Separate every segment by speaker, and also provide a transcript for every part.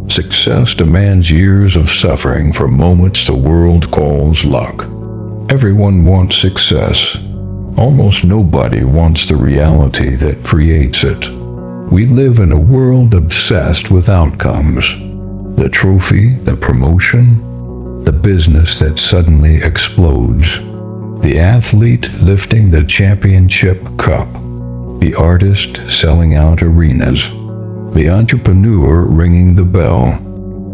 Speaker 1: Success demands years of suffering for moments the world calls luck. Everyone wants success. Almost nobody wants the reality that creates it. We live in a world obsessed with outcomes. The trophy, the promotion, the business that suddenly explodes. The athlete lifting the championship cup. The artist selling out arenas. The entrepreneur ringing the bell.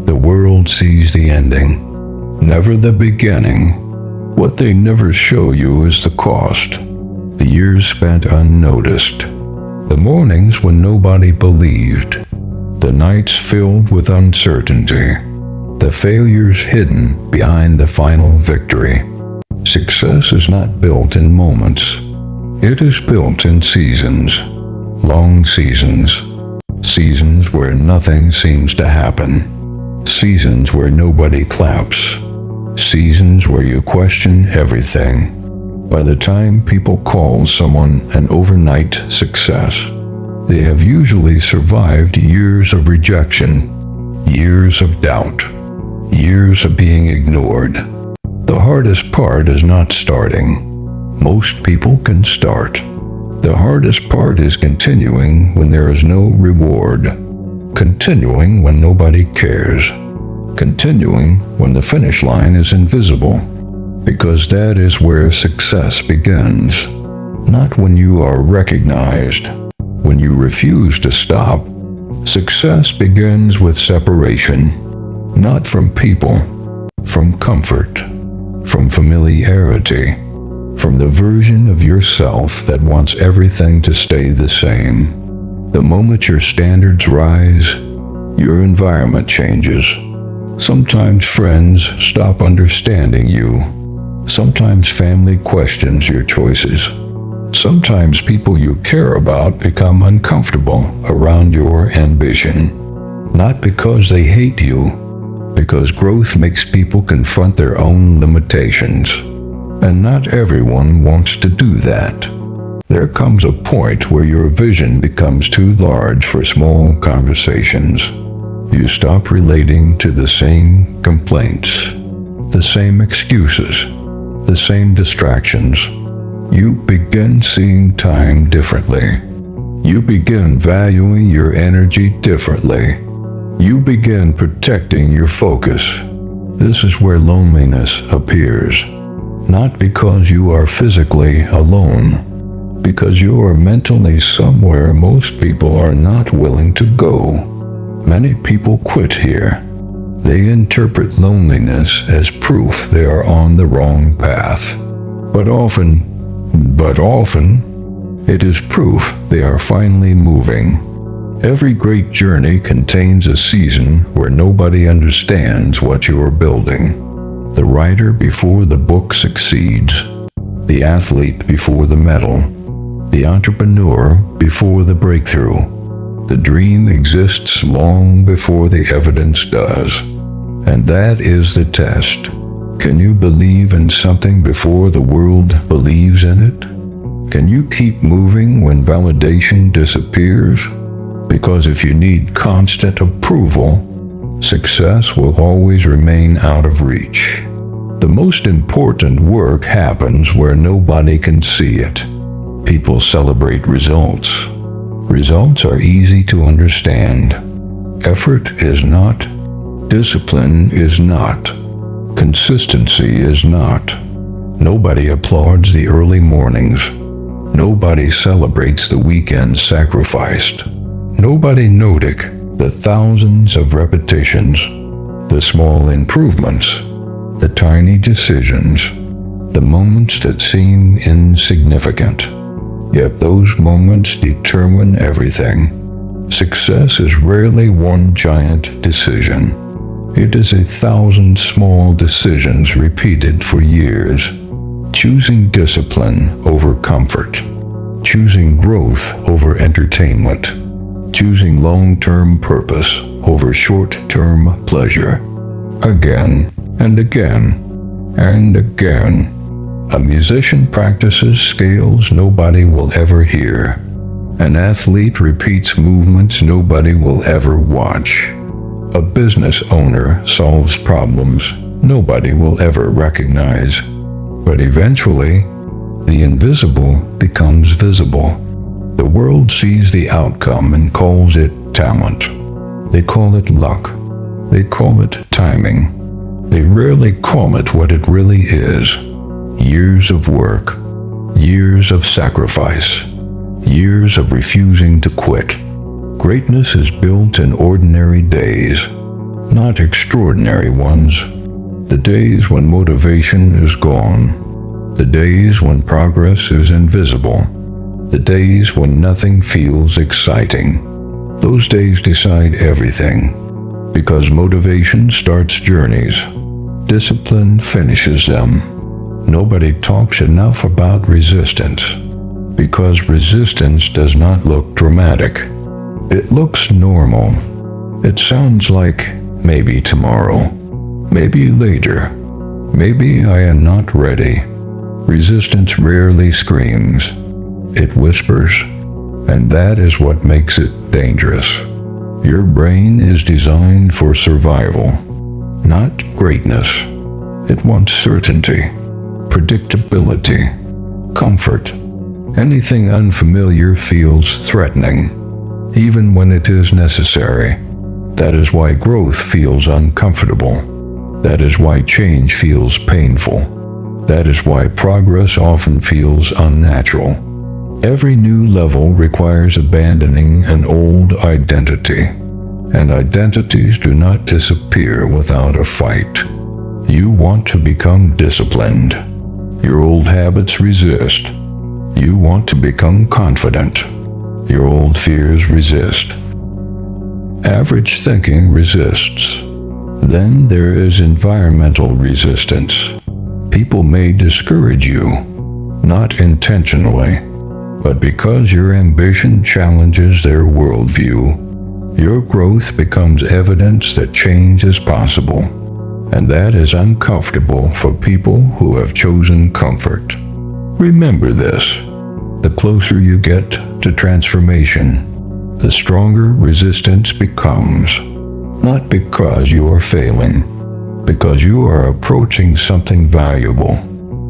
Speaker 1: The world sees the ending, never the beginning. What they never show you is the cost. The years spent unnoticed. The mornings when nobody believed. The nights filled with uncertainty. The failures hidden behind the final victory. Success is not built in moments. It is built in seasons. Long seasons. Seasons where nothing seems to happen. Seasons where nobody claps. Seasons where you question everything. By the time people call someone an overnight success, they have usually survived years of rejection, years of doubt, years of being ignored. The hardest part is not starting. Most people can start. The hardest part is continuing when there is no reward, continuing when nobody cares, continuing when the finish line is invisible, because that is where success begins, not when you are recognized. When you refuse to stop, success begins with separation, not from people, from comfort, from familiarity, from the version of yourself that wants everything to stay the same. The moment your standards rise, your environment changes. Sometimes friends stop understanding you. Sometimes family questions your choices. Sometimes people you care about become uncomfortable around your ambition. Not because they hate you, because growth makes people confront their own limitations. And not everyone wants to do that. There comes a point where your vision becomes too large for small conversations. You stop relating to the same complaints, the same excuses, the same distractions. You begin seeing time differently. You begin valuing your energy differently. You begin protecting your focus. This is where loneliness appears. Not because you are physically alone, because you are mentally somewhere most people are not willing to go. Many people quit here. They interpret loneliness as proof they are on the wrong path. But often, it is proof they are finally moving. Every great journey contains a season where nobody understands what you are building. The writer before the book succeeds, the athlete before the medal, the entrepreneur before the breakthrough. The dream exists long before the evidence does, and that is the test. Can you believe in something before the world believes in it? Can you keep moving when validation disappears? Because if you need constant approval, success will always remain out of reach. The most important work happens where nobody can see it. People celebrate results. Results are easy to understand. Effort is not. Discipline is not. Consistency is not. Nobody applauds the early mornings. Nobody celebrates the weekends sacrificed. Nobody notices the thousands of repetitions, the small improvements, the tiny decisions, the moments that seem insignificant. Yet those moments determine everything. Success is rarely one giant decision. It is 1,000 small decisions repeated for years. Choosing discipline over comfort. Choosing growth over entertainment. Choosing long-term purpose over short-term pleasure. Again and again and again. A musician practices scales nobody will ever hear. An athlete repeats movements nobody will ever watch. A business owner solves problems nobody will ever recognize. But eventually, the invisible becomes visible. The world sees the outcome and calls it talent. They call it luck. They call it timing. They rarely call it what it really is. Years of work, years of sacrifice, years of refusing to quit. Greatness is built in ordinary days, not extraordinary ones. The days when motivation is gone. The days when progress is invisible. The days when nothing feels exciting. Those days decide everything. Because motivation starts journeys. Discipline finishes them. Nobody talks enough about resistance. Because resistance does not look dramatic. It looks normal. It sounds like maybe tomorrow. Maybe later. Maybe I am not ready. Resistance rarely screams. It whispers. And that is what makes it dangerous. Your brain is designed for survival, not greatness. It wants certainty, predictability, comfort. Anything unfamiliar feels threatening, even when it is necessary. That is why growth feels uncomfortable. That is why change feels painful. That is why progress often feels unnatural. Every new level requires abandoning an old identity, and identities do not disappear without a fight. You want to become disciplined. Your old habits resist. You want to become confident. Your old fears resist. Average thinking resists. Then there is environmental resistance. People may discourage you, not intentionally, but because your ambition challenges their worldview. Your growth becomes evidence that change is possible, and that is uncomfortable for people who have chosen comfort. Remember this: the closer you get to transformation, the stronger resistance becomes. Not because you are failing, because you are approaching something valuable.